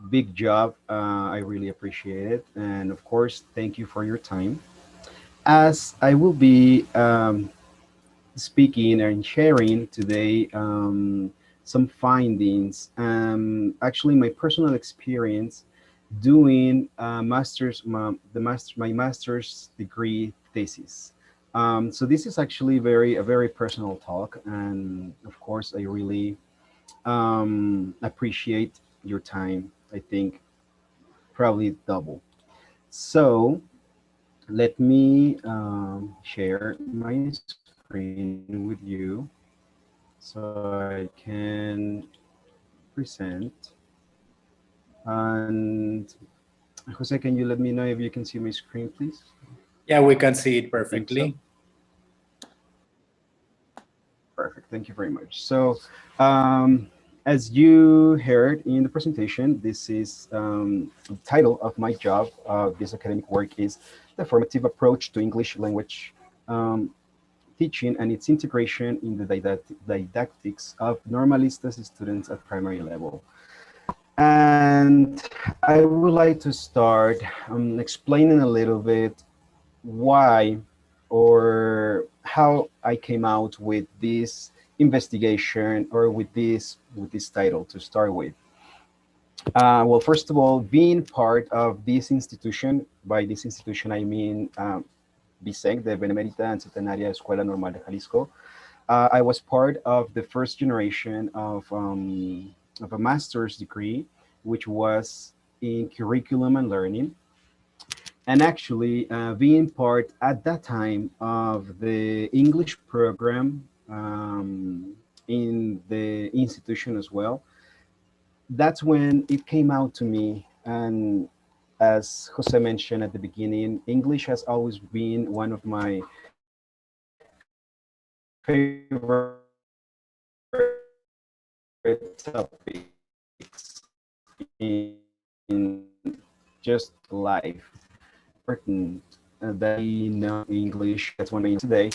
big job. I really appreciate it. And of course, thank you for your time. As I will be speaking and sharing today some findings, actually, my personal experience doing my master's degree thesis. So this is actually a very personal talk, and of course, I really appreciate your time. I think probably double. So let me share my screen with you so I can present. And Jose, can you let me know if you can see my screen, please? Yeah, we can see it I think so. perfectly. Perfect. Thank you very much. So, as you heard in the presentation, this is the title of my job. This academic work is the formative approach to English language teaching and its integration in the didactics of normalistas students at primary level. And I would like to start explaining a little bit why or how I came out with this investigation or with this title to start with. Well, first of all, being part of this institution, by this institution I mean BISEC, the Benemérita and Centenaria Escuela Normal de Jalisco. I was part of the first generation of a master's degree, which was in curriculum and learning. And actually, being part at that time of the English program in the institution as well, that's when it came out to me. And as Jose mentioned at the beginning, English has always been one of my favorite topics in just life. Important that we know English. That's one thing today.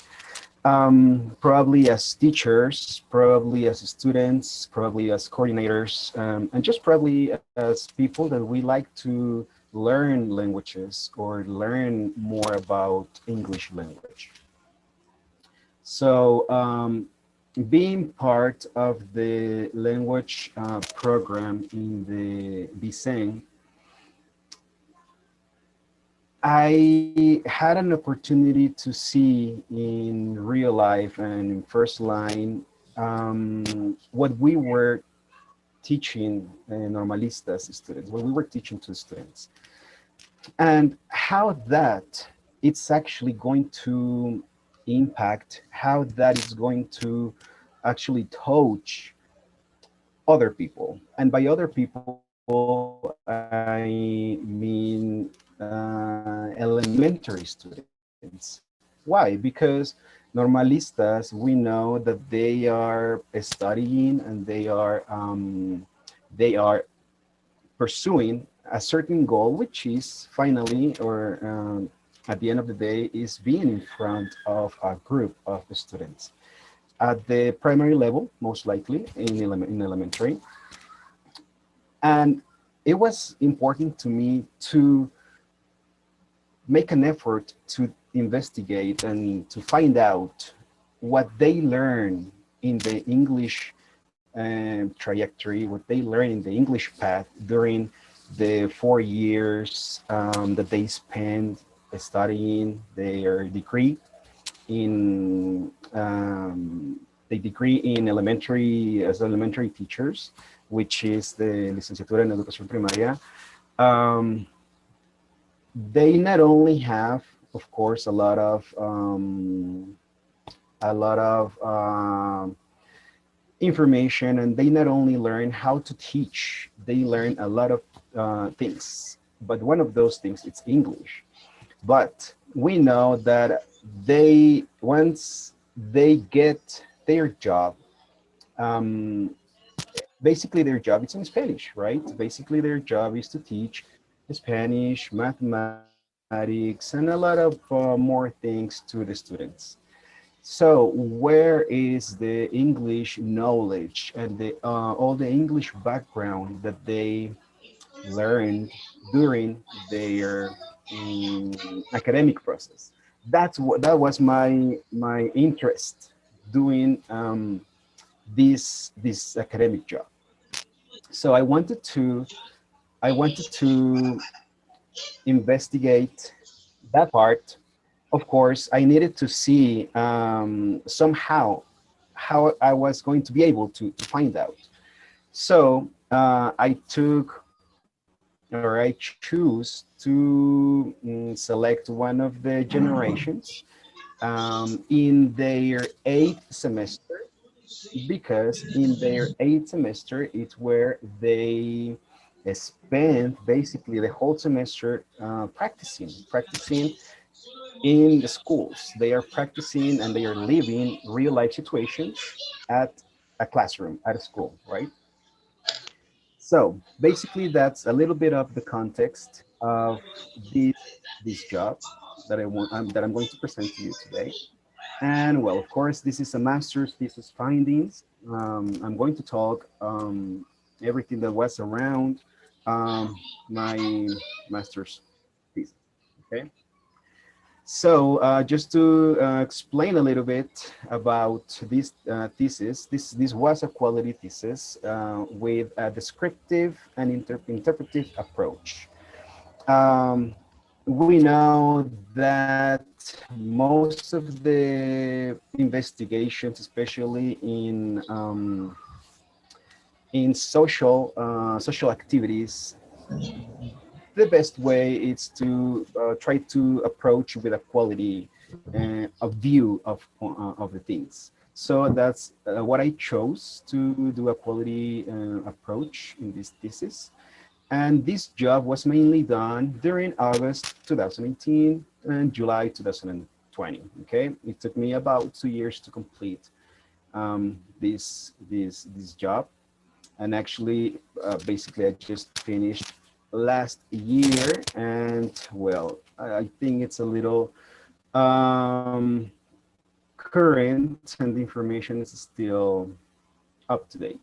Probably as teachers, probably as students, probably as coordinators, and just probably as people that we like to learn languages or learn more about English language. So, being part of the language program in the BISEN, I had an opportunity to see in real life and in first line what we were teaching normalistas students, what we were teaching to students, and how that it's actually going to impact, how that is going to actually touch other people. And by other people, I mean elementary students. Why? Because normalistas, we know that they are studying and they are pursuing a certain goal, which is finally, or at the end of the day, is being in front of a group of students at the primary level, most likely in elementary. And it was important to me to make an effort to investigate and to find out what they learn in the English trajectory, what they learn in the English path during the 4 years that they spend studying their degree in the degree in elementary as elementary teachers, which is the licenciatura en educación primaria. Um, they not only have, of course, a lot of information, and they not only learn how to teach, they learn a lot of things. But one of those things it's English. But we know that they once they get their job, um, basically their job is in Spanish, right? Basically their job is to teach Spanish, mathematics, and a lot of more things to the students. So where is the English knowledge and all the English background that they learned during their academic process. That was my interest doing this academic job. So I wanted to investigate that part. Of course, I needed to see somehow how I was going to be able to find out. So I took or I choose to select one of the generations in their eighth semester, because in their eighth semester it's where they spend basically the whole semester practicing in the schools. They are practicing and they are living real life situations at a classroom, at a school, right? So basically, that's a little bit of the context of this job that that I'm going to present to you today. And well, of course, this is a master's thesis findings. I'm going to talk everything that was around my master's thesis. Okay. So just to explain a little bit about this thesis, this was a quality thesis with a descriptive and interpretive approach. Um, we know that most of the investigations, especially in social activities, the best way is to try to approach with a quality a view of the things. So that's what I chose to do, a quality approach in this thesis. And this job was mainly done during August 2018 and July 2020. Okay, it took me about 2 years to complete this job. And actually, basically, I just finished last year, and well, I think it's a little current, and the information is still up to date.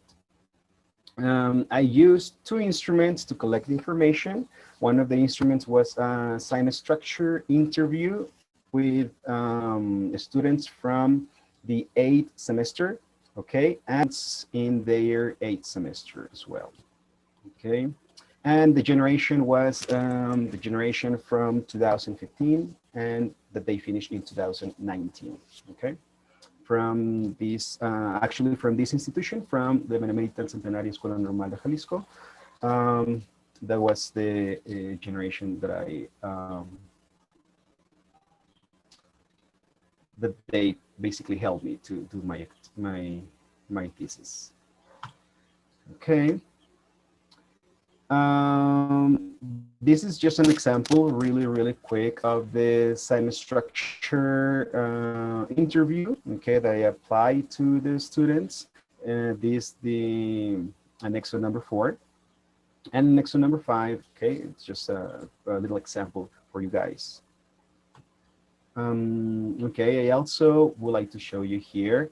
I used two instruments to collect the information. One of the instruments was a sinus structure interview with students from the eighth semester, okay, and in their eighth semester as well, okay. And the generation was the generation from 2015, and that they finished in 2019, okay. From this, actually from this institution, from the Benemérita Centenaria Escuela Normal de Jalisco. That was the generation that that they basically helped me to do my thesis. Okay. This is just an example, really quick, of the sinus structure interview, okay, that I applied to the students. This the annexo number 4, and annexo number 5. Okay, it's just a little example for you guys. Okay, I also would like to show you here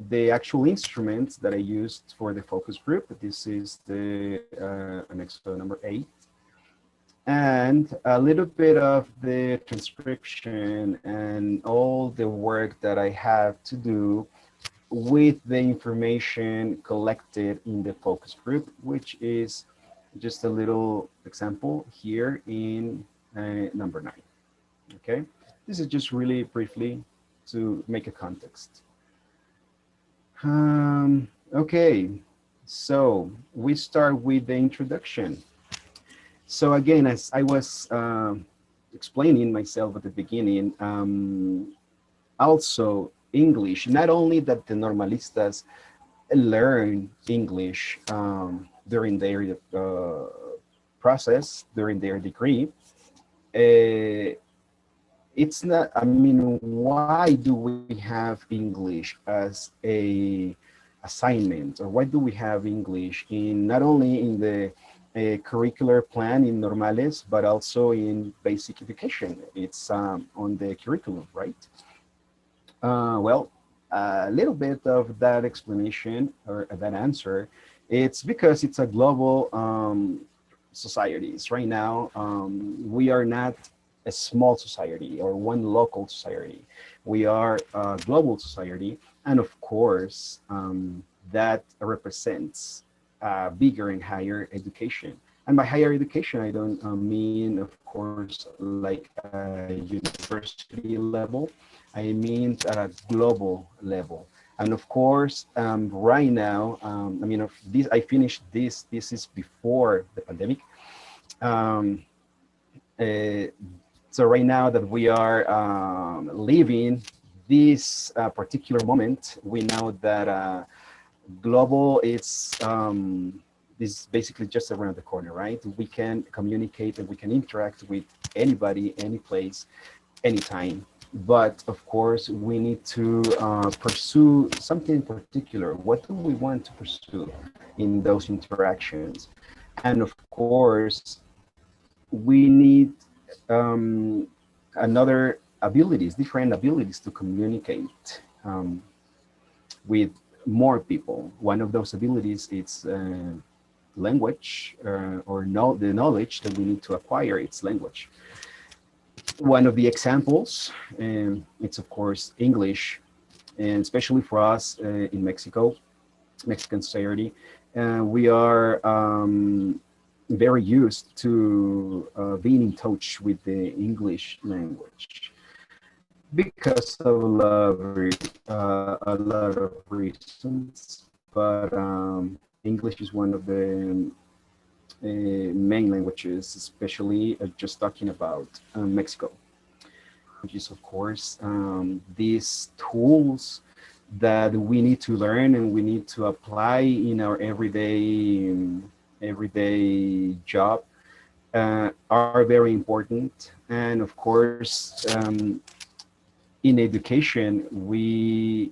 the actual instruments that I used for the focus group. This is the annexo number 8. And a little bit of the transcription and all the work that I have to do with the information collected in the focus group, which is just a little example here in number 9. Okay, this is just really briefly to make a context. Okay, so we start with the introduction. So again, as I was explaining myself at the beginning, also English, not only that the normalistas learn English during their process, during their degree, it's not, I mean, why do we have English as a assignment, or why do we have English in not only in the curricular plan in normales, but also in basic education? It's on the curriculum, right? Well, a little bit of that explanation or that answer It's because it's a global societies. Right now, we are not a small society or one local society. We are a global society, and of course, that represents bigger and higher education. And by higher education, I don't mean, of course, like a university level. I mean at a global level. And of course, right now, I mean, of this, I finished this. This is before the pandemic. Um, uh, so right now that we are living this particular moment, we know that global it's this is basically just around the corner, right? We can communicate and we can interact with anybody, any place, anytime. But of course, we need to pursue something in particular. What do we want to pursue in those interactions? And of course, we need another abilities, different abilities to communicate with more people. One of those abilities is language or the knowledge that we need to acquire. It's language. One of the examples, it's of course English, and especially for us in Mexico, Mexican society, we are very used to being in touch with the English language because of a lot of reasons. But English is one of the main languages, especially just talking about Mexico. Languages, of course, these tools that we need to learn and we need to apply in our everyday job are very important. And of course, in education, we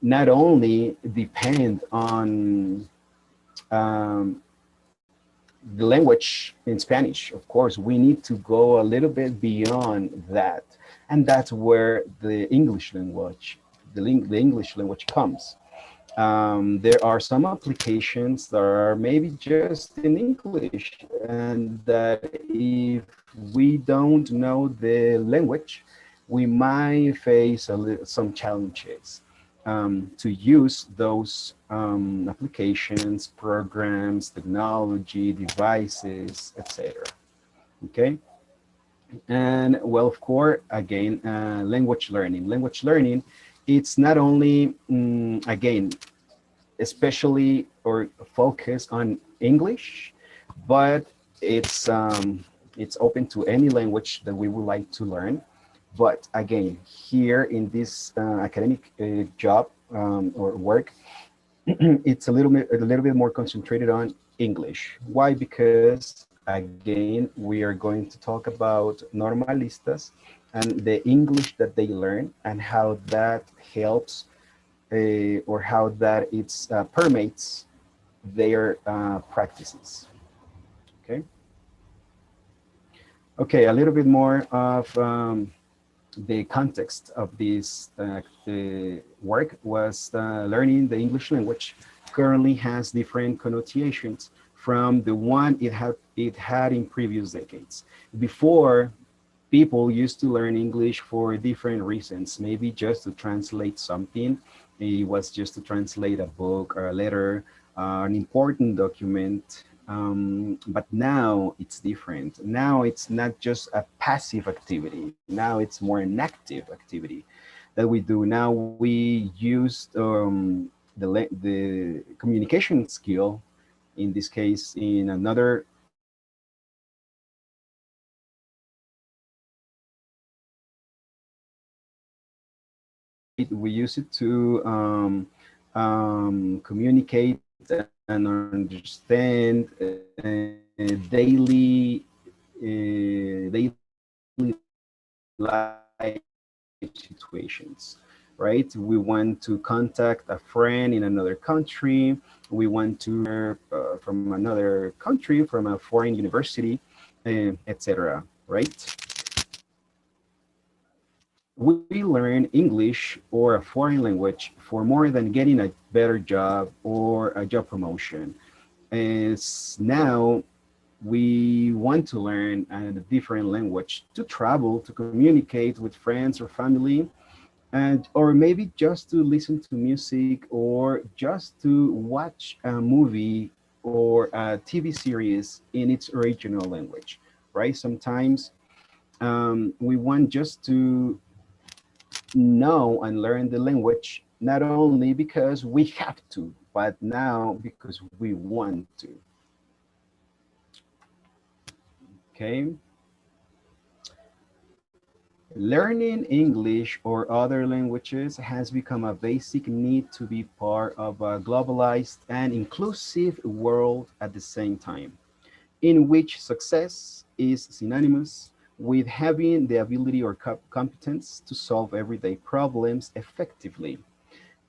not only depend on um, the language in Spanish. Of course, we need to go a little bit beyond that, and that's where the English language, the English language comes. There are some applications that are maybe just in English, and that if we don't know the language, we might face some challenges to use those applications, programs, technology, devices, etc. Okay, and well, of course, again, language learning. Language learning, it's not only again especially or focus on English, but it's open to any language that we would like to learn. But again, here in this academic job or work, it's a little bit more concentrated on English. Why? Because again, we are going to talk about normalistas and the English that they learn and how that helps or how that it's permeates their practices. Okay. Okay. A little bit more of the context of this the work was learning the English language currently has different connotations from the one it had in previous decades. Before, people used to learn English for different reasons, maybe just to translate something. It was just to translate a book or a letter, an important document. But now it's different. Now it's not just a passive activity. Now it's more an active activity that we do. Now we use the communication skill, in this case, in another we use it to communicate and understand daily life situations, right? We want to contact a friend in another country. We want to from another country, from a foreign university, etc. Right? we learn English or a foreign language for more than getting a better job or a job promotion. Is now we want to learn a different language to travel, to communicate with friends or family, and or maybe just to listen to music or just to watch a movie or a TV series in its original language, right? Sometimes we want just to know and learn the language not only because we have to, but now because we want to. Okay, learning English or other languages has become a basic need to be part of a globalized and inclusive world at the same time, in which success is synonymous with having the ability or competence to solve everyday problems effectively,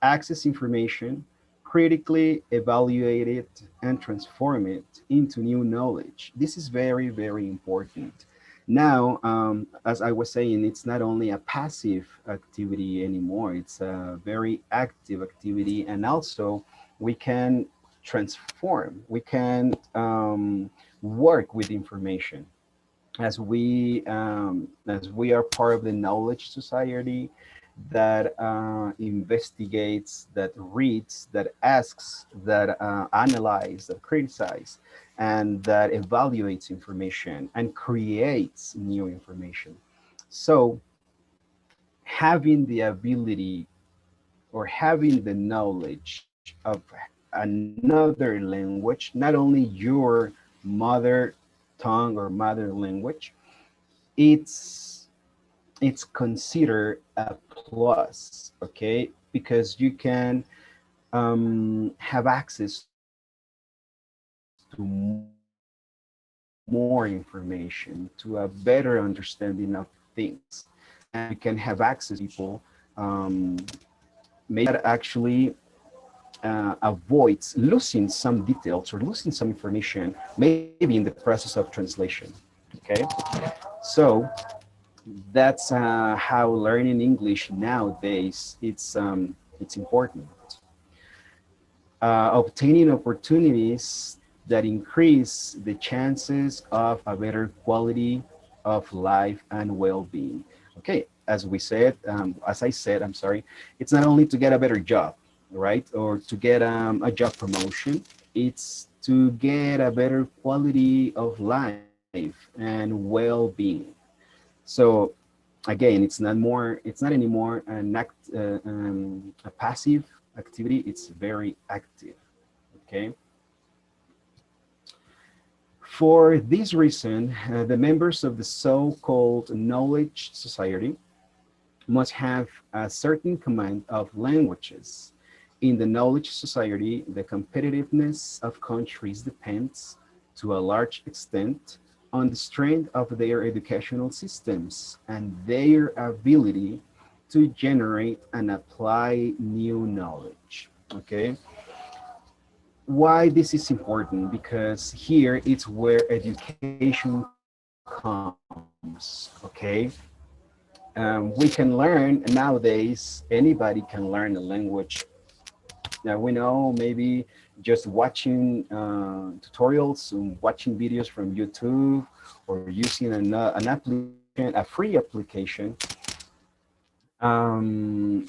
access information, critically evaluate it, and transform it into new knowledge. This is very, very important. Now, as I was saying, it's not only a passive activity anymore, it's a very active activity. And also, we can transform, we can work with information as we are part of the knowledge society that investigates, that reads, that asks, that analyzes, that criticizes, and that evaluates information and creates new information. So having the ability or having the knowledge of another language, not only your mother tongue or mother language, it's it's considered a plus, okay? Because you can have access to more information, to a better understanding of things, and you can have access to people maybe that actually avoids losing some details or losing some information, maybe in the process of translation. Okay, so that's how learning English nowadays it's important. Obtaining opportunities that increase the chances of a better quality of life and well-being. Okay, as I said, I'm sorry, it's not only to get a better job, right, or to get a job promotion. It's to get a better quality of life and well-being. So again, it's not anymore a passive activity. It's very active. Okay. For this reason, the members of the so-called knowledge society must have a certain command of languages. In the knowledge society, the competitiveness of countries depends, to a large extent, on the strength of their educational systems and their ability to generate and apply new knowledge. Okay, why this is important? Because here it's where education comes. Okay, we can learn nowadays, anybody can learn a language. Now we know maybe just watching tutorials and watching videos from YouTube or using an application, a free application. Um,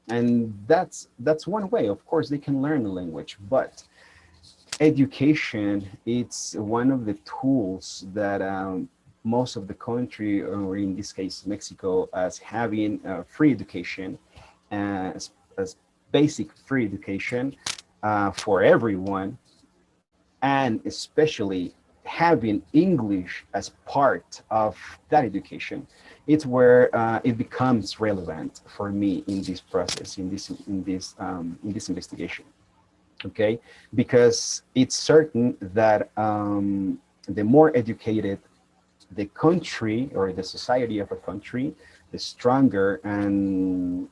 and that's one way. Of course, they can learn a language, but education it's one of the tools that most of the country, or in this case Mexico, as having free education, as basic free education for everyone, and especially having English as part of that education. It's where it becomes relevant for me in this process, in this investigation. Okay, because it's certain that the more educated the country or the society of a country, the stronger and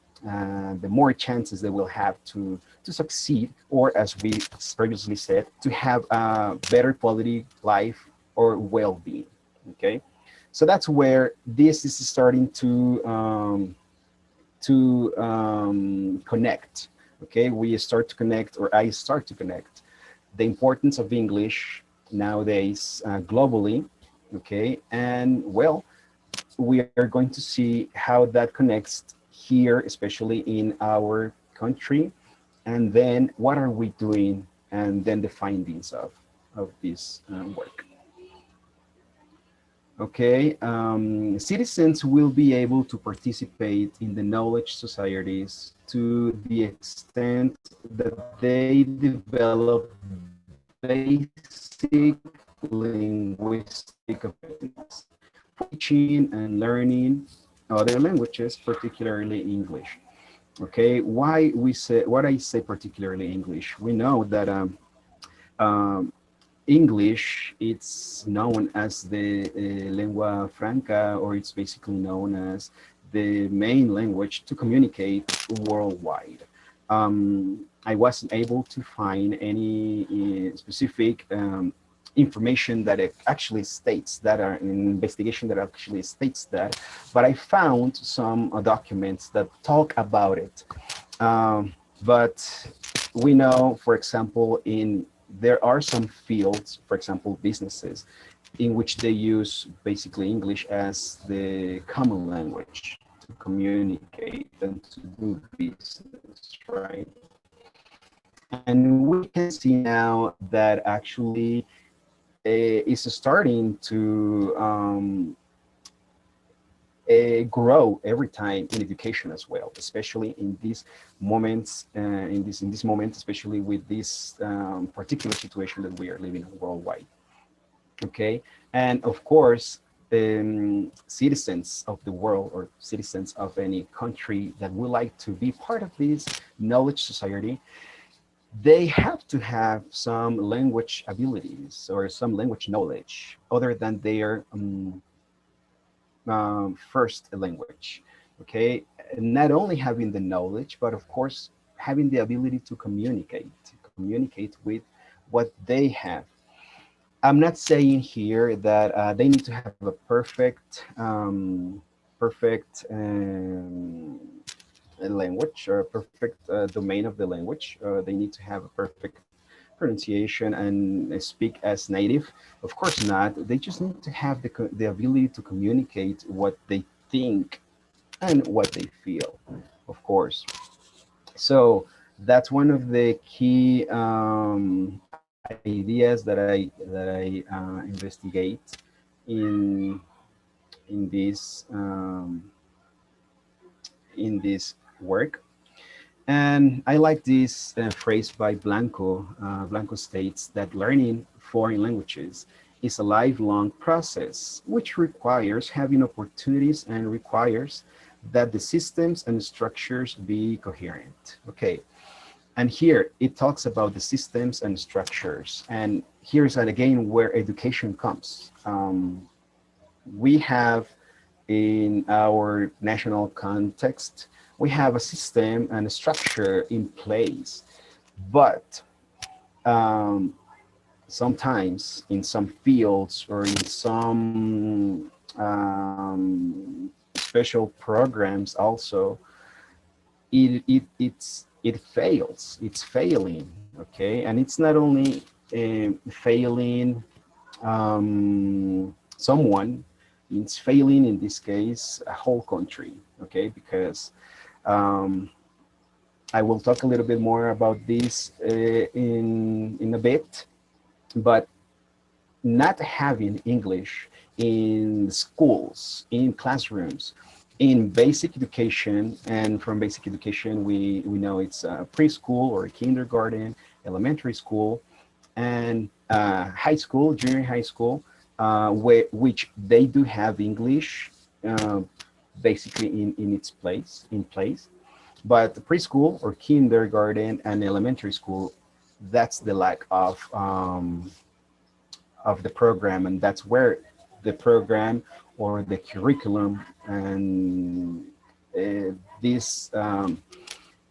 the more chances they will have to succeed, or as we previously said, to have a better quality life or well-being. Okay, so that's where this is starting to to connect. Okay, we start to connect, or I start to connect the importance of English nowadays globally. Okay, and well, we are going to see how that connects here, especially in our country, and then what are we doing, and then the findings of this work. Okay, citizens will be able to participate in the knowledge societies to the extent that they develop basic linguistic abilities for teaching and learning other languages, particularly English. Okay, what I say particularly English? We know that um, English, it's known as the lingua franca, or it's basically known as the main language to communicate worldwide. I wasn't able to find any specific information that it actually states that, are an investigation that actually states that, but I found some documents that talk about it. But we know, for example, in there are some fields, for example, businesses, in which they use basically English as the common language to communicate and to do business, right? And we can see now that actually is starting to grow every time in education as well, especially in these moments, in this moment, especially with this particular situation that we are living in worldwide. Okay, and of course, citizens of the world, or citizens of any country that would like to be part of this knowledge society, they have to have some language abilities or some language knowledge other than their first language. Okay, not only having the knowledge, but of course having the ability to communicate with what they have. I'm not saying here that they need to have a perfect language, or a perfect domain of the language. They need to have a perfect pronunciation and speak as native. Of course not. They just need to have the ability to communicate what they think and what they feel, of course. So that's one of the key ideas that I investigate in in this um, in this work. And I like this phrase by Blanco. Blanco states that learning foreign languages is a lifelong process, which requires having opportunities and requires that the systems and structures be coherent. Okay, and here it talks about the systems and structures. And here's again where education comes. We have in our national context, we have a system and a structure in place, but um, sometimes in some fields or in some special programs also, it fails. It's failing, okay, and it's not only failing someone, it's failing in this case a whole country, okay, because um, I will talk a little bit more about this in a bit, but not having English in schools, in classrooms, in basic education, and from basic education we know it's preschool or kindergarten, elementary school, and high school, junior high school, which they do have English uh, basically in place. But the preschool or kindergarten and elementary school, that's the lack of the program, and that's where the program or the curriculum and this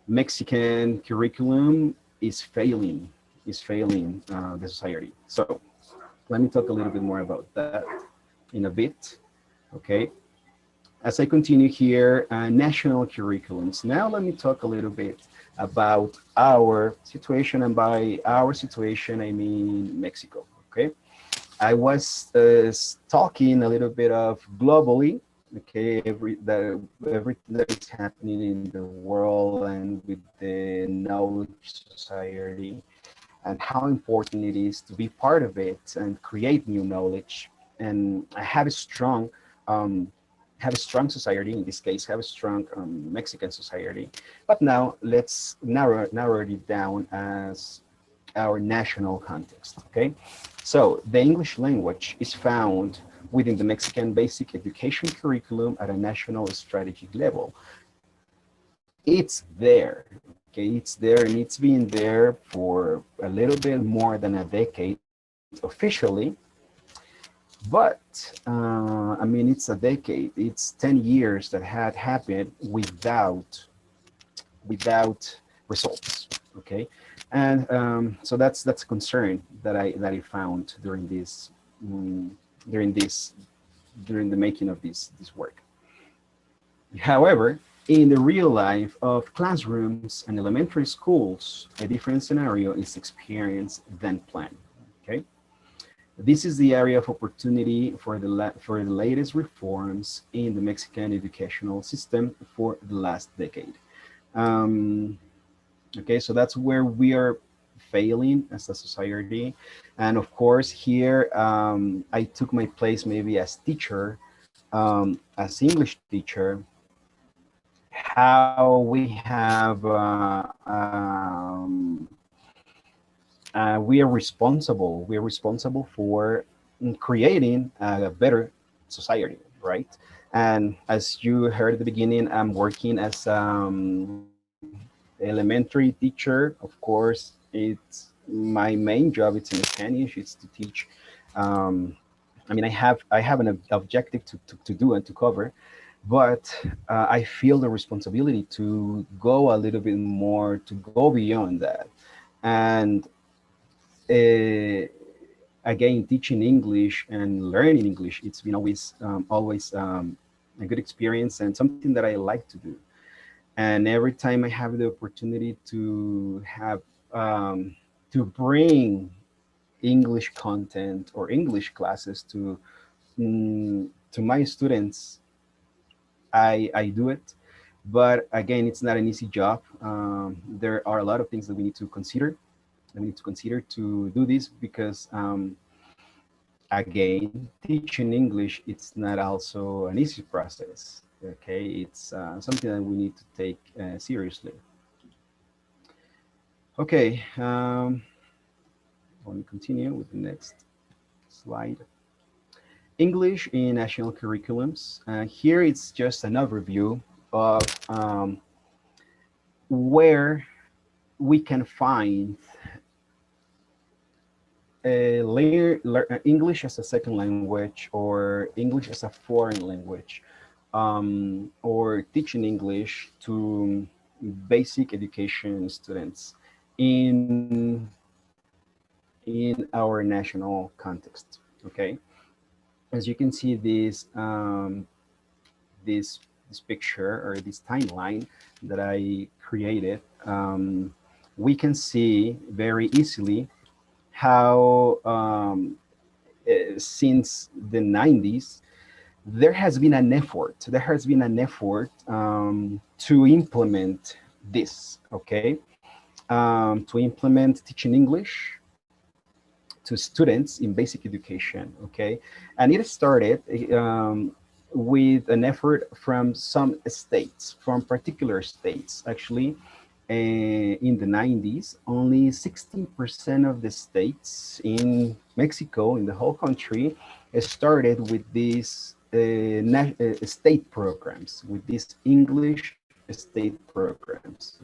Mexican curriculum is failing the society. So let me talk a little bit more about that in a bit. Okay. as I continue here, national curriculums. Now, let me talk a little bit about our situation, and by our situation, I mean Mexico. Okay, I was talking a little bit of globally. Okay, everything that is happening in the world and with the knowledge society, and how important it is to be part of it and create new knowledge and um, have a strong society. In this case, have a strong Mexican society. But now let's narrow it down as our national context. Okay, so the English language is found within the Mexican basic education curriculum at a national strategic level. It's there. Okay, it's there, and it's been there for a little bit more than a decade officially. But I mean, it's a decade. It's 10 years that had happened without results. Okay, and so that's a concern that I found mm, during this during the making of this work. However, in the real life of classrooms and elementary schools, a different scenario is experienced than planned. Okay, this is the area of opportunity for for the latest reforms in the Mexican educational system for the last decade. Um, okay, so that's where we are failing as a society, and of course here I took my place maybe as teacher, as English teacher, how we have we are responsible. We are responsible for creating a better society, right? And as you heard at the beginning, I'm working as elementary teacher. Of course, it's my main job. It's in Spanish. It's to teach. Um, I mean, I have an objective to do and to cover, but I feel the responsibility to go a little bit more, to go beyond that. And uh, again, teaching English and learning English, it's been always a good experience and something that I like to do. And every time I have the opportunity um, to bring English content or English classes to my students, I do it. But again, it's not an easy job. There are a lot of things that we need to consider. That we need to consider to do this because, again, teaching English, it's not also an easy process. Okay, it's something that we need to take seriously. Okay, let me continue with the next slide. English in national curriculums. Here it's just an overview of where we can find English as a second language or English as a foreign language, or teaching English to basic education students in our national context. Okay, as you can see, this picture or this timeline that I created, we can see very easily how since the 90s there has been an effort to implement this. Okay, to implement teaching English to students in basic education. Okay, and it started with an effort from some states, from particular states. Actually, in the 90s, only 16% of the states in Mexico, in the whole country, started with these state programs, with these English state programs.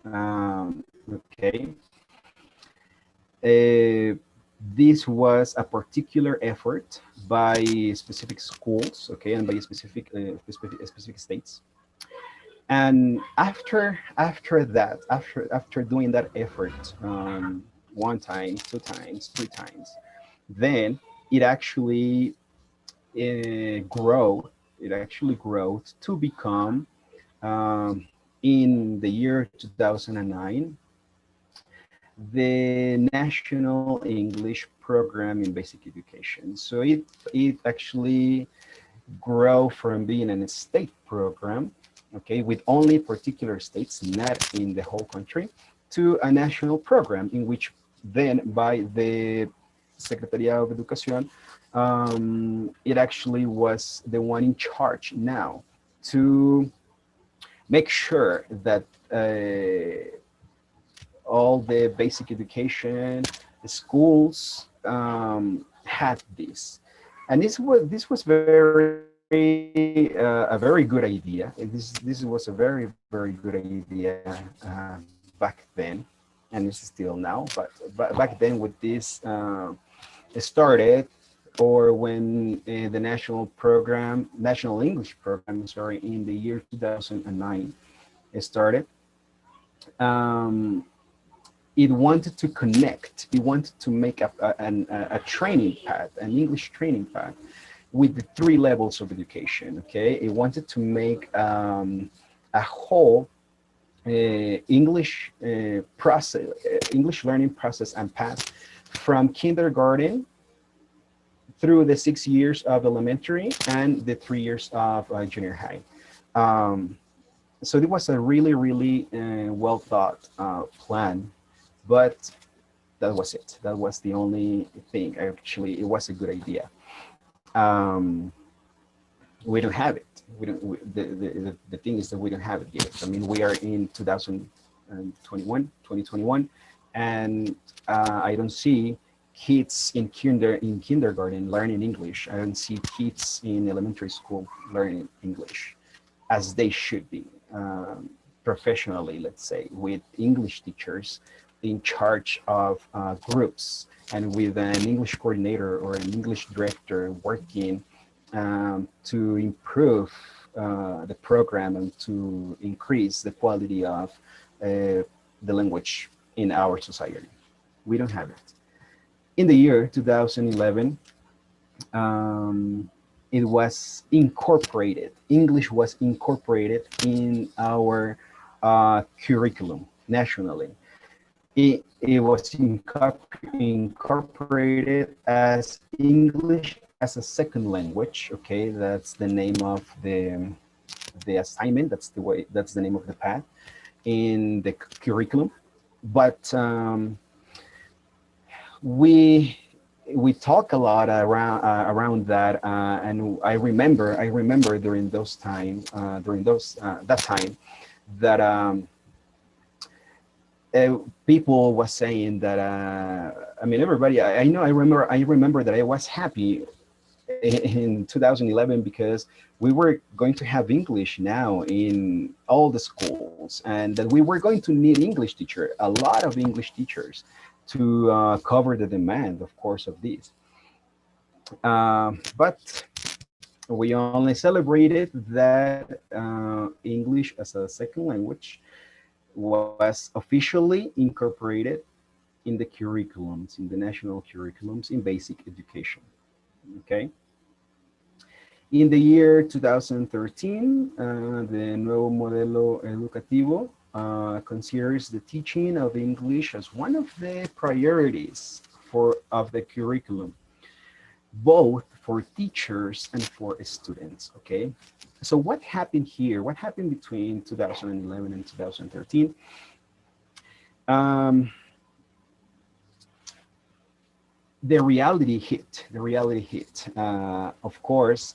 Okay. Uh, this was a particular effort by specific schools, okay, and by specific states. And after doing that effort, one time, two times, three times, then it actually grow. it actually grew to become, um, in the year 2009, the National English Program in Basic Education. So it actually grow from being a state program, okay, with only particular states, not in the whole country, to a national program in which then by the Secretaría of Educación, it actually was the one in charge now to make sure that all the basic education, the schools had this. And this was a very good idea. This was a very very good idea back then, and it's still now. But back then, with this started, or when the national English program, sorry, in the year 2009 started, um, it wanted to connect. It wanted to make a training path, an English training path, with the three levels of education. Okay, it wanted to make a whole English learning process and path from kindergarten through the 6 years of elementary and the 3 years of junior high. Um, so it was a really, really well thought plan, but that was it. That was the only thing. Actually, it was a good idea. Um, we don't have it. We don't. The thing is that we don't have it yet. I mean, we are in 2021, and I don't see kids in kindergarten learning English. I don't see kids in elementary school learning English as they should be, professionally, let's say, with English teachers in charge of groups and with an English coordinator or an English director working to improve the program and to increase the quality of the language in our society. We don't have it. In the year 2011, it was incorporated. English was incorporated in our curriculum nationally. It was incorporated as English as a second language. Okay, that's the name of the assignment. That's the way. That's the name of the path in the curriculum. But we we talk a lot around that, and I remember during those time during those that time that people was saying that I mean everybody I know I remember that I was happy in 2011 because we were going to have English now in all the schools, and that we were going to need English teacher, a lot of English teachers, to cover the demand, of course, of this. But we only celebrated that English as a second language was officially incorporated in the curriculums, in the national curriculums in basic education. Okay. In the year 2013, the Nuevo Modelo Educativo considers the teaching of English as one of the priorities of the curriculum, both for teachers and for students. Okay, so what happened here? What happened between 2011 and 2013? Um, the reality hit. The reality hit. Of course,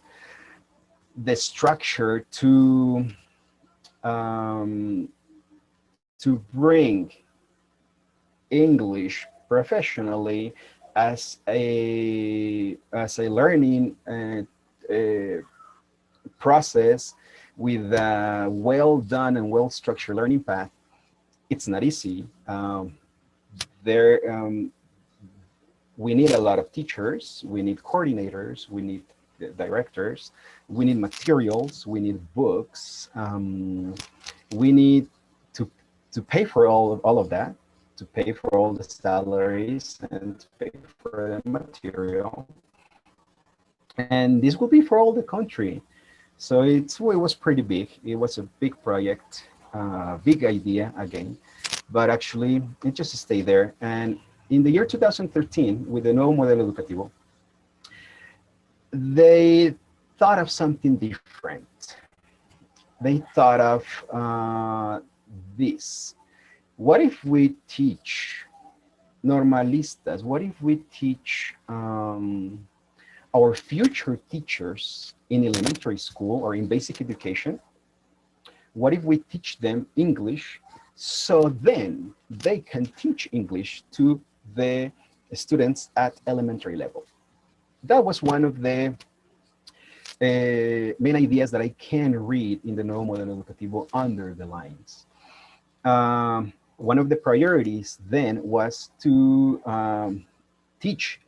the structure um, to bring English professionally as a learning process with a well done and well structured learning path. It's not easy. There we need a lot of teachers, we need coordinators, we need directors, we need materials, we need books, we need to to pay for all of that, to pay for all the salaries and to pay for the material. And this will be for all the country. So it was pretty big. It was a big project, big idea again, but actually it just stayed there. And in the year 2013, with the nuevo modelo educativo, they thought of something different. They thought of this. What if we teach normalistas? What if we teach our future teachers in elementary school or in basic education? What if we teach them English so then they can teach English to the students at elementary level? That was one of the main ideas that I can read in the nuevo modelo educativo under the lines. One of the priorities then was to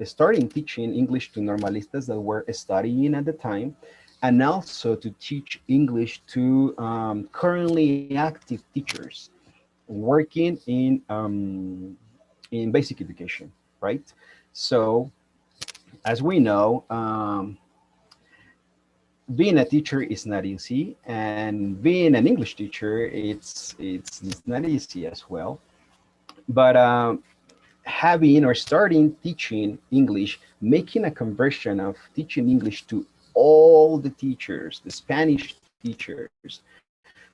starting teaching English to normalistas that were studying at the time, and also to teach English to currently active teachers working in basic education, right? So, as we know, being a teacher is not easy, and being an English teacher, it's not easy as well. But having or starting teaching English, making a conversion of teaching English to all the teachers, the Spanish teachers,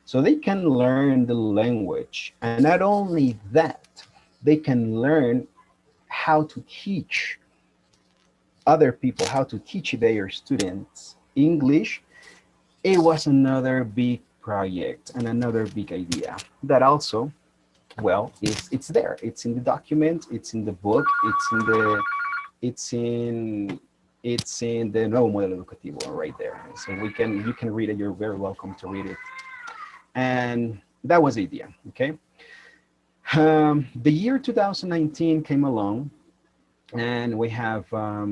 so they can learn the language. And not only that, they can learn how to teach other people, how to teach their students English. It was another big project and another big idea that also, well, it's there. It's in the document. It's in the book. It's in it's in the nuevo modelo educativo right there. So you can read it. You're very welcome to read it. And that was the idea. Okay. The year 2019 came along, and we have a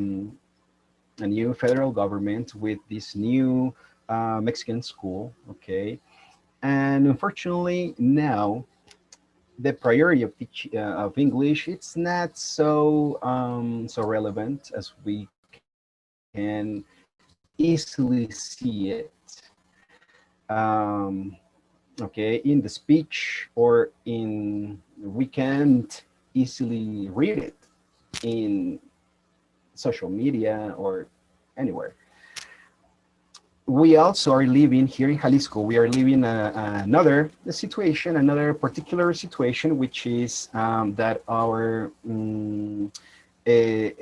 new federal government with this new Mexican school. Okay. And unfortunately, now the priority of English, it's not so relevant as we can easily see it. Okay, in the speech or we can't easily read it in social media or anywhere. We also are living here in Jalisco. We are living another situation, another particular situation, which is that our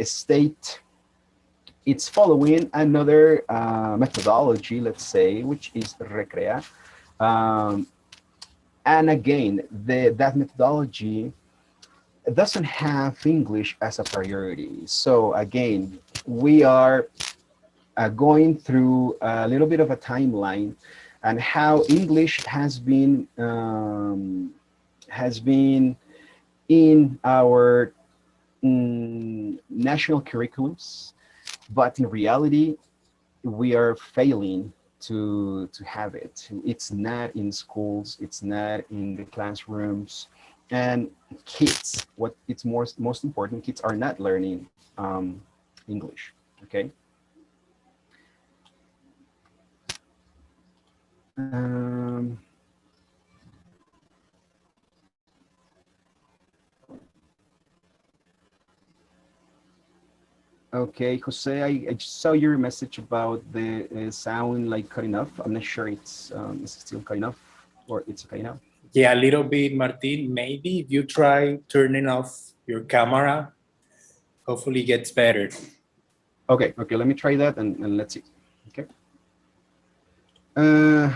state, it's following another methodology, let's say, which is Recrea. Um, and again, that methodology doesn't have English as a priority. So again, we are going through a little bit of a timeline and how English has been in our national curriculums, but in reality, we are failing to have it. It's not in schools. It's not in the classrooms, and kids. What it's most important, kids are not learning English. Okay. Um, okay, Jose, I saw your message about the sound like cutting off. I'm not sure it's still cutting off or it's okay now. Yeah, a little bit, Martin. Maybe if you try turning off your camera, hopefully it gets better. Okay, let me try that and let's see. Okay. Uh,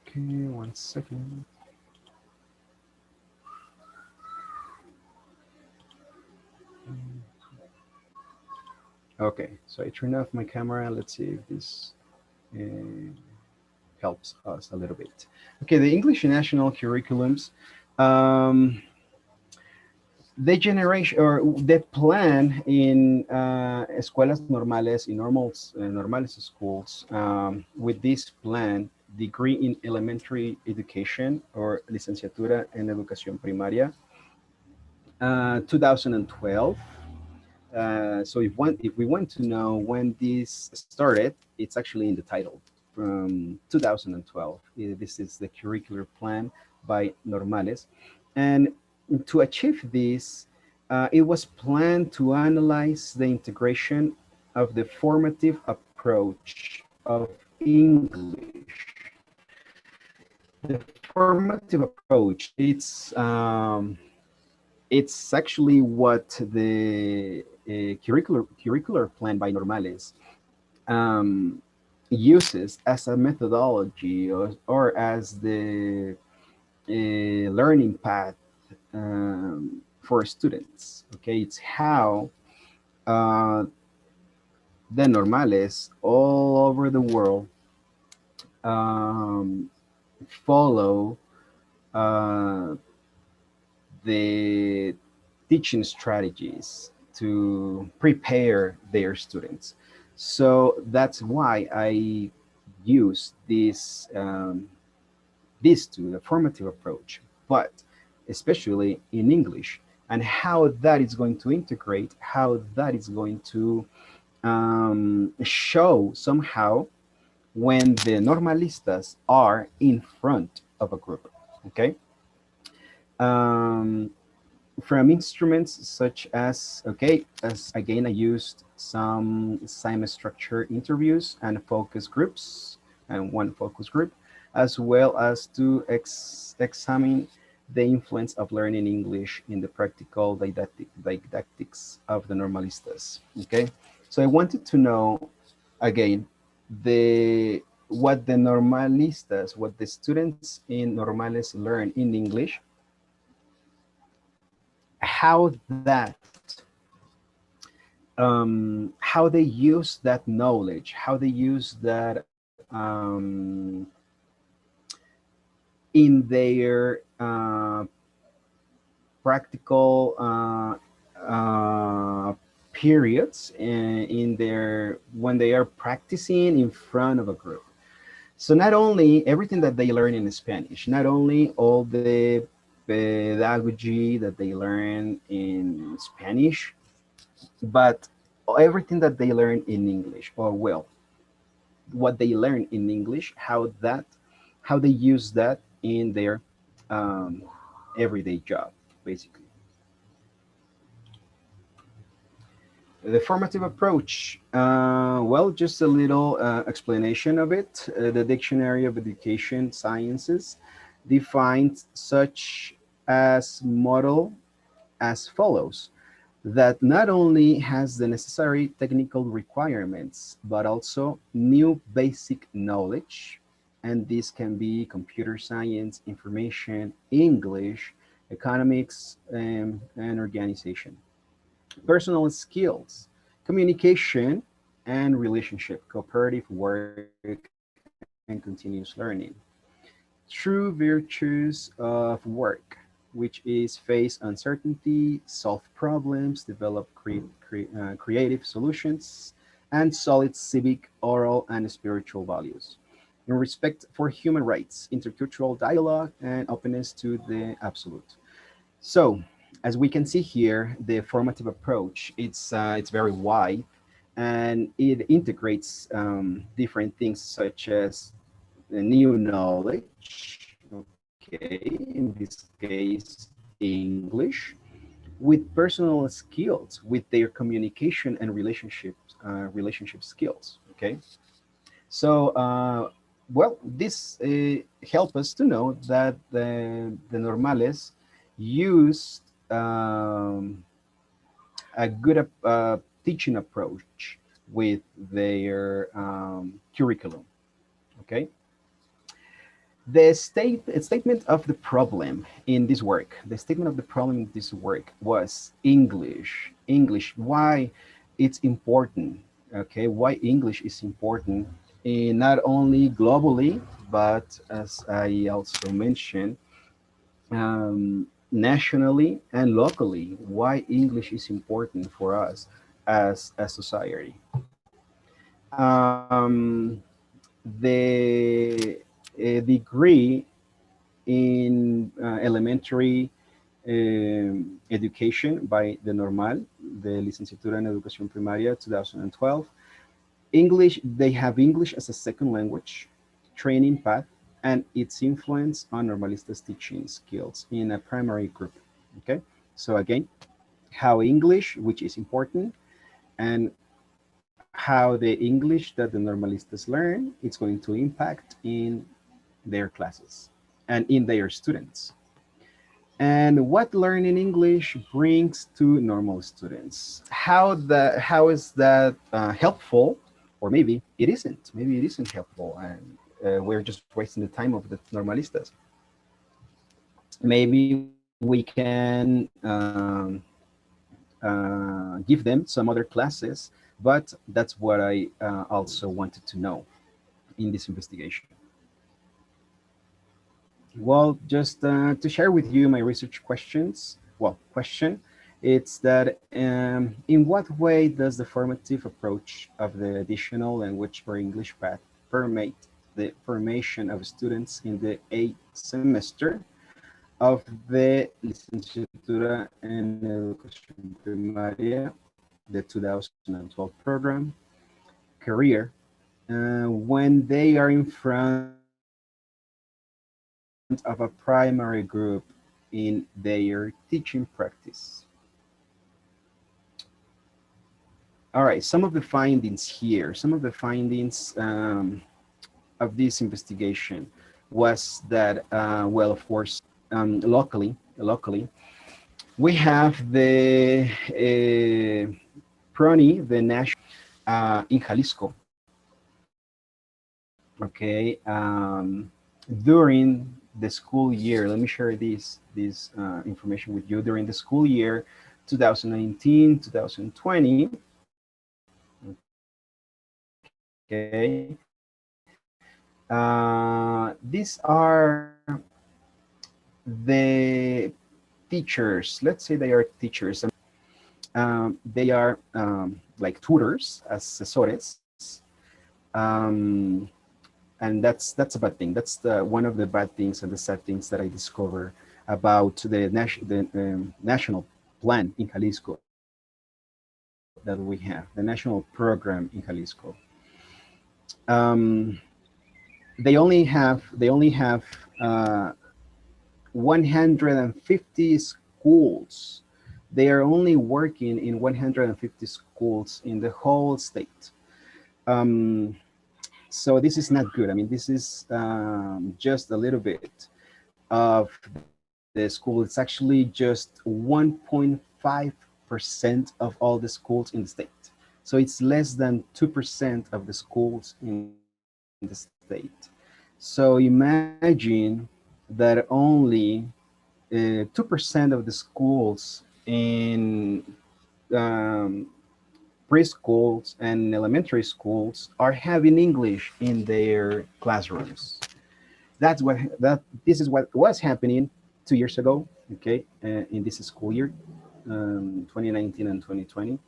okay, 1 second. Okay, so I turned off my camera. Let's see if this uh, helps us a little bit. Okay, the English national curriculums, um, the generation or the plan in escuelas normales, in normales schools, with this plan, degree in elementary education or licenciatura en educación primaria, 2012. If we want to know when this started, it's actually in the title from 2012. This is the curricular plan by Normales, and to achieve this, it was planned to analyze the integration of the formative approach of English. The formative approach, it's actually what the curricular plan by Normales um, uses as a methodology, or as the learning path for students. Okay, it's how uh, the Normales all over the world um, follow uh, the teaching strategies to prepare their students. So that's why I use these two, the formative approach, but especially in English, and how that is going to integrate, how that is going to show somehow when the normalistas are in front of a group. Okay. Um, from instruments such as, okay, as again I used some assignment structure interviews and focus groups, and one focus group, as well as to examine the influence of learning English in the practical didactics of the normalistas. Okay, so I wanted to know again the what the normalistas, what the students in normales learn in English, how how they use that knowledge, how they use that in their practical periods, in their when they are practicing in front of a group. So not only everything that they learn in Spanish, not only all the pedagogy that they learn in Spanish, but everything that they learn in English, or well, what they learn in English, how they use that in their um, everyday job, basically. The formative approach, well, just a little explanation of it. The Dictionary of Education Sciences defines such as model as follows: that not only has the necessary technical requirements, but also new basic knowledge. And this can be computer science, information, English, economics, and organization. Personal skills, communication and relationship, cooperative work, and continuous learning. True virtues of work, which is face uncertainty, solve problems, develop creative solutions, and solid civic, oral, and spiritual values. In respect for human rights, intercultural dialogue, and openness to the absolute. So, as we can see here, the formative approach, it's very wide, and it integrates different things such as the new knowledge, okay, in this case, English, with personal skills, with their communication and relationship skills. Okay, so well, this help us to know that the normales used a good teaching approach with their curriculum. Okay. Statement of the problem in this work. The statement of the problem in this work was English. English. Why it's important? Okay, why English is important, not only globally, but as I also mentioned, nationally and locally. Why English is important for us as a society. The degree in elementary education by the normal the Licenciatura en Educación Primaria 2012. English, they have English as a second language, training path, and its influence on normalistas teaching skills in a primary group. Okay, so again, how English, which is important, and how the English that the normalistas learn, it's going to impact in their classes and in their students. And what learning English brings to normal students. How is that helpful? Or maybe it isn't. Maybe it isn't helpful, and we're just wasting the time of the normalistas. Maybe we can give them some other classes, but that's what I also wanted to know in this investigation. Well, just to share with you my research questions. Well, question, it's that in what way does the formative approach of the additional language or English path permeate the formation of students in the 8th semester of the Licenciatura en Educación Primaria, the 2012 program, career, when they are in front of a primary group in their teaching practice. All right, some of the findings here, some of the findings of this investigation was that, well, of course, locally, we have the PRONI, the national, in Jalisco, okay, during the school year. Let me share this information with you. During the school year 2019 2020, okay, these are the teachers. Let's say they are teachers. They are like tutors, asesores, um, and that's a bad thing. That's the one of the bad things and the sad things that I discover about the national plan in Jalisco that we have, the national program in Jalisco. Um, they only have 150 schools. They are only working in 150 schools in the whole state. Um, so this is not good. I mean, this is just a little bit of the school. It's actually just 1.5% of all the schools in the state. So it's less than 2% of the schools in the state. So imagine that only 2% of the schools in um, preschools and elementary schools are having English in their classrooms. This is what was happening 2 years ago, okay, in this school year, 2019 and 2020.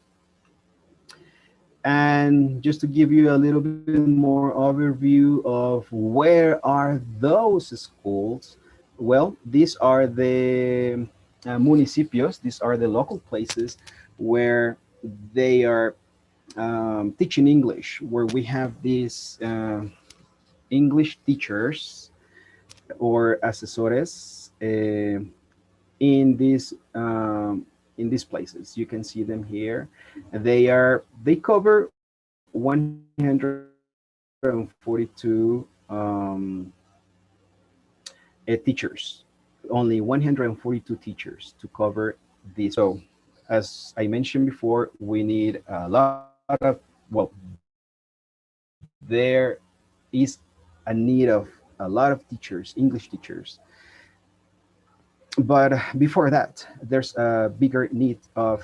And just to give you a little bit more overview of where are those schools, well, these are the municipios, these are the local places where they are teaching English, where we have these English teachers or asesores in these places. You can see them here. They cover 142 teachers, only 142 teachers to cover this. So, as I mentioned before, we need a lot of, well, there is a need of a lot of teachers, English teachers. But before that, there's a bigger need of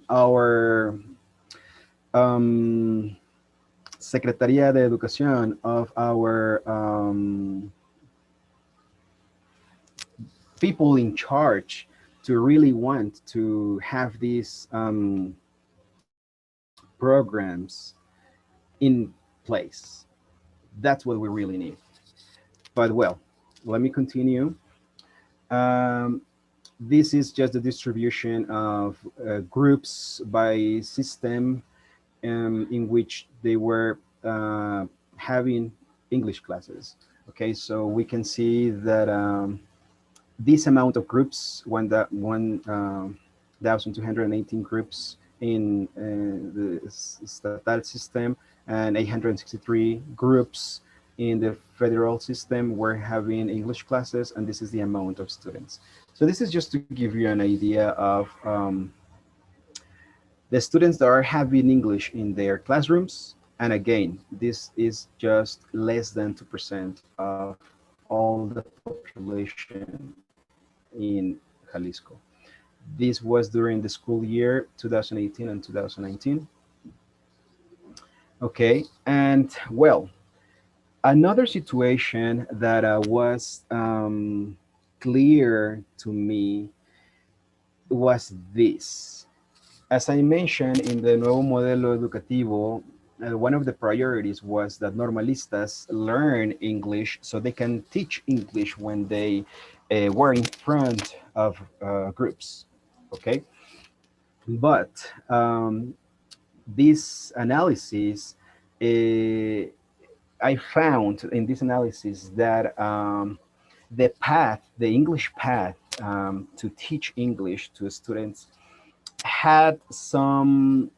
our um, Secretaría de Educación, of our people in charge, to really want to have these programs in place. That's what we really need. But well, let me continue. Um, This is just the distribution of groups by system in which they were having English classes. Okay, so we can see that this amount of groups, 1,218 groups in the estatal system and 863 groups in the federal system were having English classes, and this is the amount of students. So this is just to give you an idea of the students that are having English in their classrooms. And again, this is just less than 2% of all the population in Jalisco. This was during the school year 2018 and 2019. Okay, and well, another situation that was clear to me was this. As I mentioned in the Nuevo Modelo Educativo, one of the priorities was that normalistas learn English so they can teach English when they were in front of groups. Okay, but this analysis, I found in this analysis that the path, the English path to teach English to students had some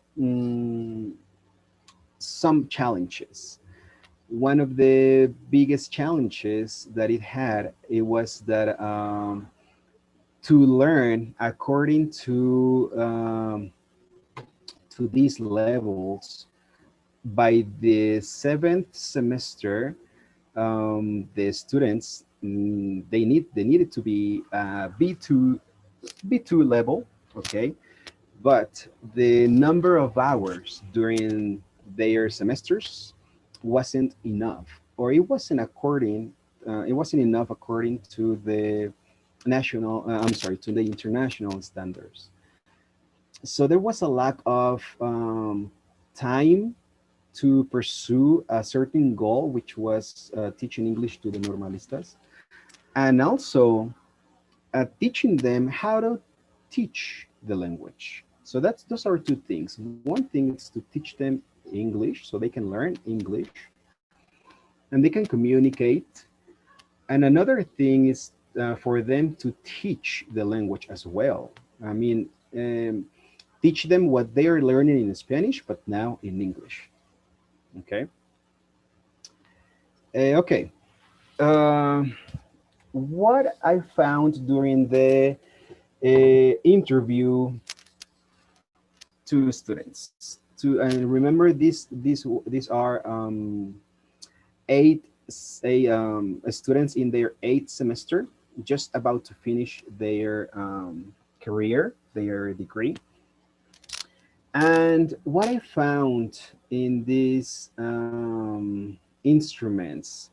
challenges. One of the biggest challenges that it had, it was that to learn according to these levels by the seventh semester, the students they needed to be B2 level, okay, but the number of hours during their semesters wasn't enough, or it wasn't enough according to the to the international standards. So there was a lack of time to pursue a certain goal, which was teaching English to the normalistas, and also teaching them how to teach the language. So those are two things. One thing is to teach them English so they can learn English and they can communicate. And another thing is for them to teach the language as well. I mean, teach them what they are learning in Spanish, but now in English. Okay. Okay. Uh, what I found during the interview to students. To and remember these are eight students in their eighth semester, just about to finish their career, their degree. And what I found in these instruments,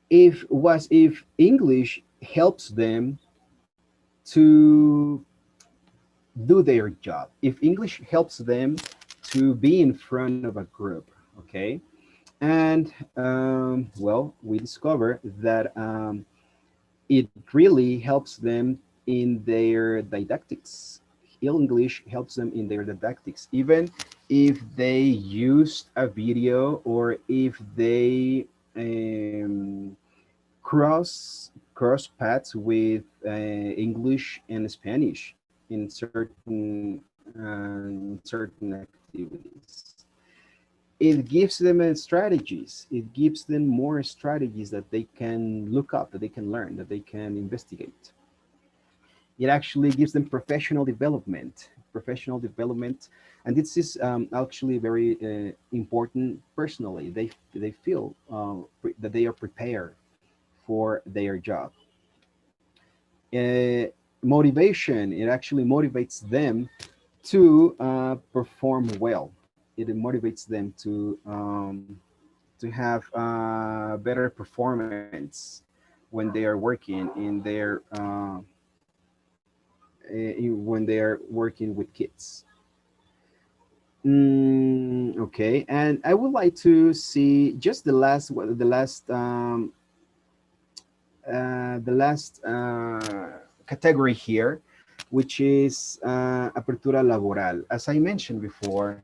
if English helps them to do their job, if English helps them to be in front of a group, okay, and well, we discover that it really helps them in their didactics. English helps them in their didactics, even if they used a video or if they um, cross paths with English and Spanish in certain activities. It gives them strategies. It gives them more strategies that they can look up, that they can learn, that they can investigate. It actually gives them professional development, and this is actually very important. Personally, they feel that they are prepared for their job. uh, Motivation, it actually motivates them to perform well. It motivates them to have better performance when they are working in their when they are working with kids. Okay, and I would like to see just the last the last category here, which is apertura laboral. As I mentioned before,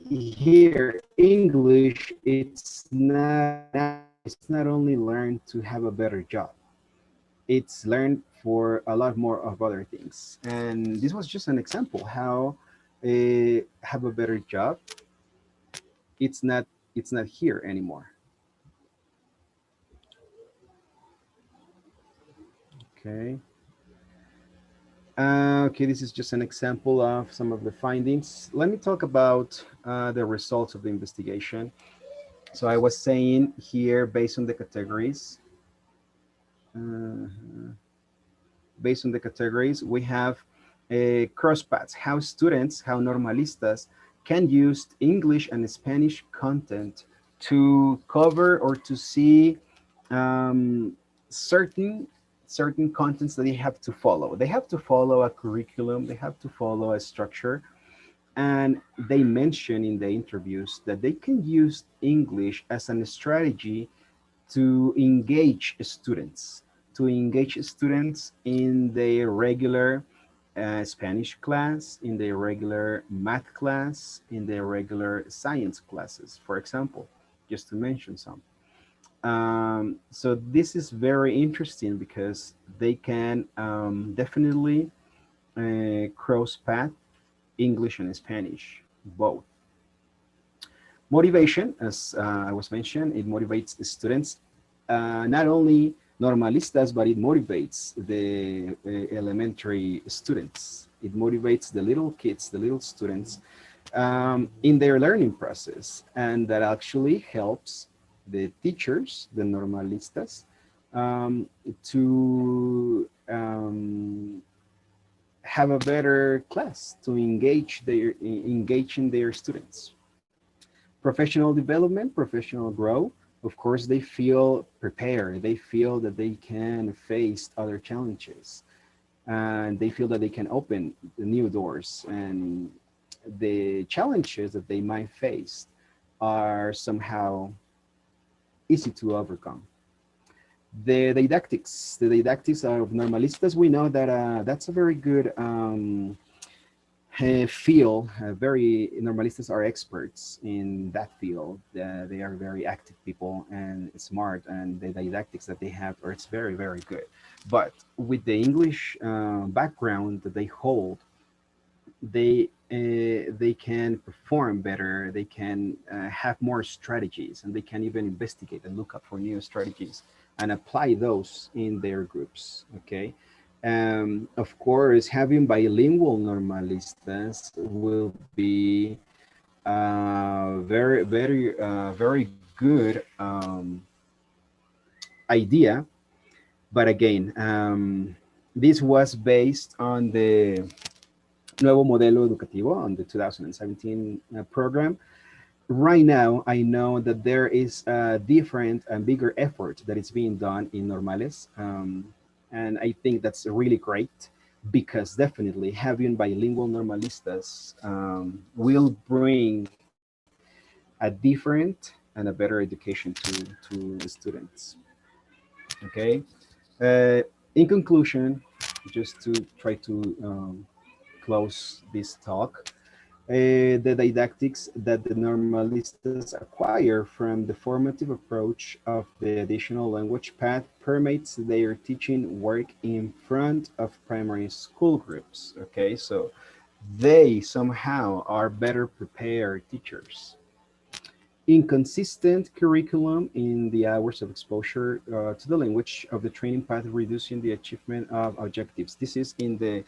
here English, it's not only learned to have a better job, it's learned for a lot more of other things. And this was just an example how have a better job. It's not here anymore. Okay. Okay, this is just an example of some of the findings. Let me talk about the results of the investigation. So I was saying here, uh, based on the categories, we have cross paths, how normalistas can use English and Spanish content to cover or to see um, certain contents that they have to follow. They have to follow a curriculum, they have to follow a structure, and they mention in the interviews that they can use English as a strategy to engage students, in their regular Spanish class, in their regular math class, in their regular science classes, for example, just to mention some. So this is very interesting because they can definitely cross path English and Spanish both. Motivation, as I was mentioned, it motivates students, not only normalistas, but it motivates the elementary students. It motivates the little kids, the little students in their learning process. And that actually helps the teachers, the normalistas, to have a better class, to engage in their students. Professional development, professional growth. Of course, they feel prepared. They feel that they can face other challenges, and they feel that they can open the new doors. And the challenges that they might face are somehow easy to overcome. The didactics of normalistas, we know that that's a very good field. Very normalistas are experts in that field. They are very active people and smart, and the didactics that they have are it's very very good. But with the English background that they hold, they can perform better. They can have more strategies, and they can even investigate and look up for new strategies and apply those in their groups. Okay. Of course, having bilingual normalistas will be very good idea. But again, this was based on the Nuevo Modelo Educativo, on the 2017 program. Right now, I know that there is a different and bigger effort that is being done in Normales. And I think that's really great, because definitely having bilingual normalistas will bring a different and a better education to the students. Okay. In conclusion, just to try to close this talk, the didactics that the normalistas acquire from the formative approach of the additional language path permeates their teaching work in front of primary school groups. Okay, so they somehow are better prepared teachers. Inconsistent curriculum in the hours of exposure to the language of the training path, reducing the achievement of objectives. This is in the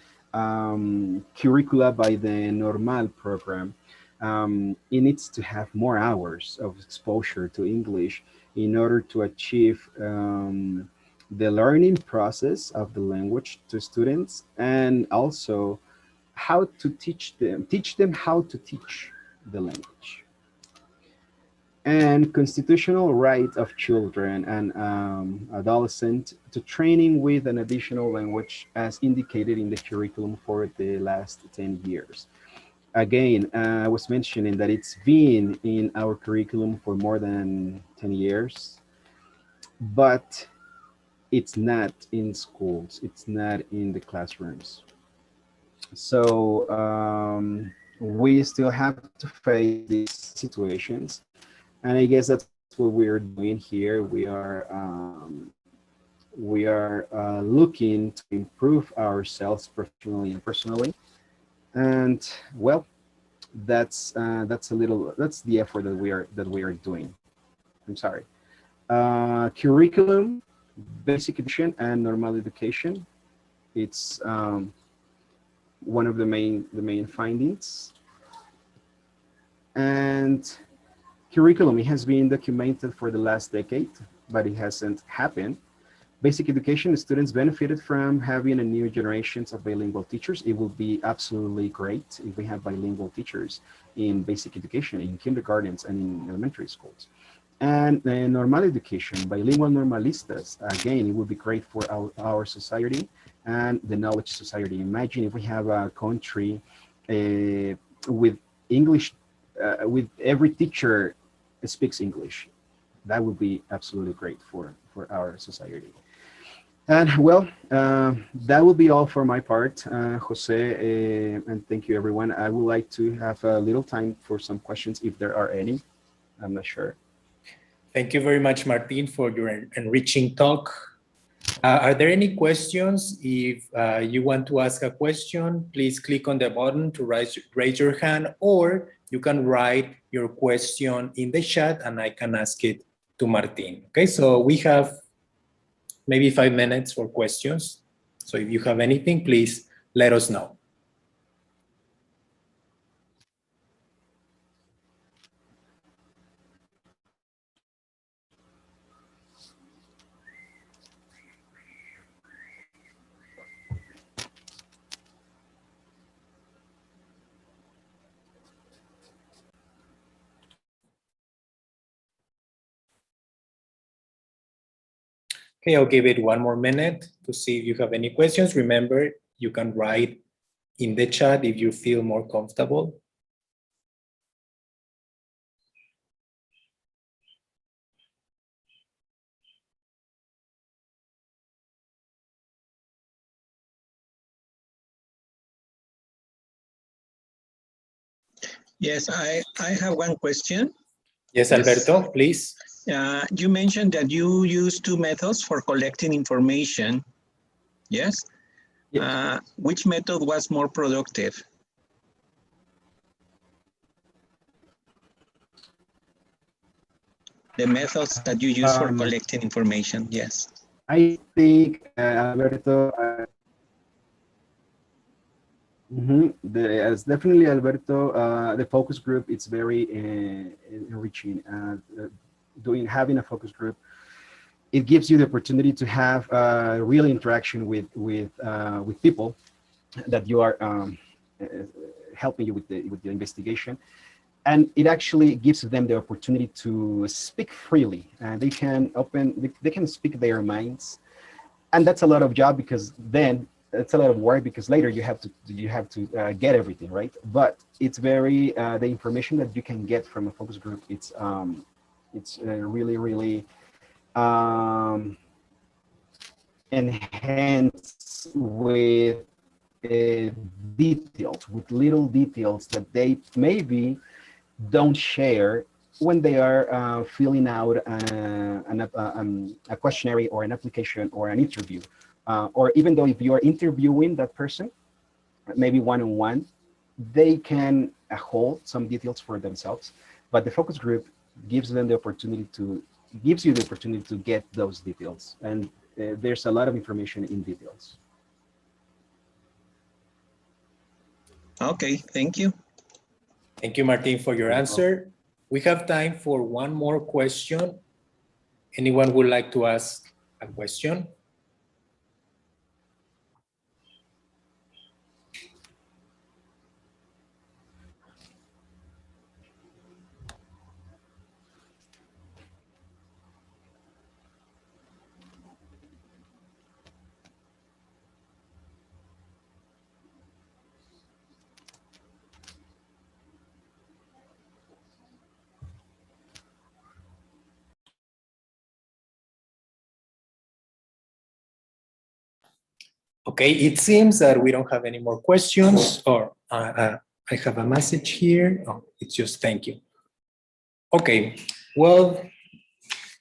curricula by the Normal program. It needs to have more hours of exposure to English in order to achieve the learning process of the language to students, and also how to teach them how to teach the language. And constitutional right of children and adolescents to training with an additional language as indicated in the curriculum for the last 10 years. Again, I was mentioning that it's been in our curriculum for more than 10 years. but it's not in schools, it's not in the classrooms. So we still have to face these situations, and I guess that's what we're doing here. We are looking to improve ourselves professionally and personally, and well, that's the effort that we are doing. I'm sorry. Curriculum, basic education, and normal education. It's one of the main findings. And curriculum, it has been documented for the last decade, but it hasn't happened. Basic education students benefited from having a new generations of bilingual teachers. It will be absolutely great if we have bilingual teachers in basic education, in kindergartens and in elementary schools. And normal education, bilingual normalistas, again, it would be great for our society and the knowledge society. Imagine if we have a country with English, with every teacher speaks English. That would be absolutely great for our society. And well, that will be all for my part, Jose, and thank you, everyone. I would like to have a little time for some questions if there are any. I'm not sure. Thank you very much, Martin, for your enriching talk. Are there any questions? If you want to ask a question, please click on the button to raise your hand, or you can write your question in the chat and I can ask it to Martin. Okay, so we have maybe 5 minutes for questions. So if you have anything, please let us know. Okay, I'll give it 1 more minute to see if you have any questions. Remember, you can write in the chat if you feel more comfortable. Yes, I have one question. Yes, Alberto, please. You mentioned that you use two methods for collecting information. Yes? Yeah. Which method was more productive? The methods that you use for collecting information, yes. I think, Alberto, as definitely Alberto, the focus group, it's very enriching. Having a focus group, it gives you the opportunity to have real interaction with people that you are uh, helping you with the investigation, and it actually gives them the opportunity to speak freely, and they can speak their minds, and that's a lot of job, because then it's a lot of work, because later you have to get everything right. But it's very the information that you can get from a focus group, it's really um, enhanced with details, with little details that they maybe don't share when they are filling out a questionnaire or an application or an interview. Or even though if you are interviewing that person, maybe one-on-one, they can hold some details for themselves, but the focus group gives you the opportunity to get those details, and there's a lot of information in details. Okay, thank you. Thank you, Martin, for your answer. We have time for one more question. Anyone would like to ask a question? Okay, it seems that we don't have any more questions, or I have a message here. Oh, it's just thank you. Okay, well,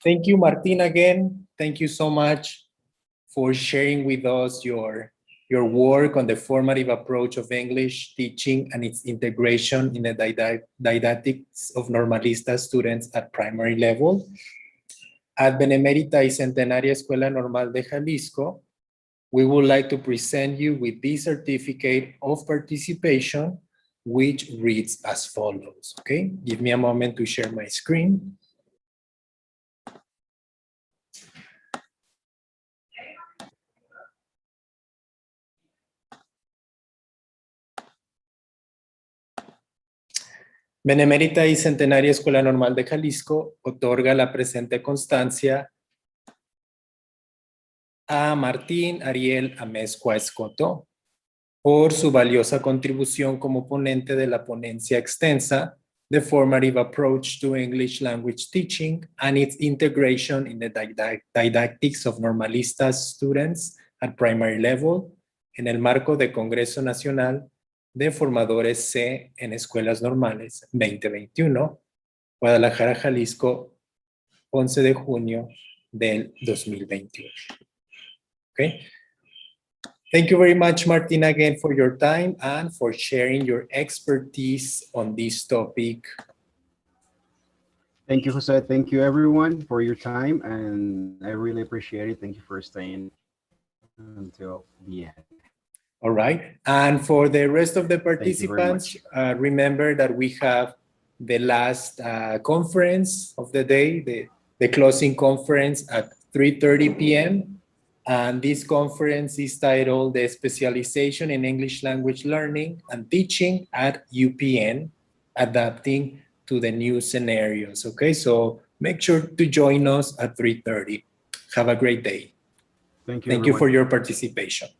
thank you, Martin, again. Thank you so much for sharing with us your work on the formative approach of English teaching and its integration in the didactics of Normalista students at primary level. At Benemérita y Centenaria Escuela Normal de Jalisco, we would like to present you with this certificate of participation, which reads as follows, okay? Give me a moment to share my screen. Benemérita y Centenaria Escuela Normal de Jalisco otorga la presente constancia a Martín Ariel Amezcua Escoto por su valiosa contribución como ponente de la ponencia extensa The Formative Approach to English Language Teaching and its Integration in the Didactics of Normalistas Students at Primary Level en el marco de Congreso Nacional de Formadores C en Escuelas Normales 2021, Guadalajara, Jalisco, 11 de junio del 2021. Okay. Thank you very much, Martin, again for your time and for sharing your expertise on this topic. Thank you, Jose. Thank you, everyone, for your time, and I really appreciate it. Thank you for staying until the end. All right. And for the rest of the Thank you very participants, much. remember that we have the last conference of the day, the closing conference at 3:30 p.m. And this conference is titled The Specialization in English Language Learning and Teaching at UPN, Adapting to the New Scenarios. Okay, so make sure to join us at 3:30. Have a great day. Thank you, Thank you everyone. for your participation.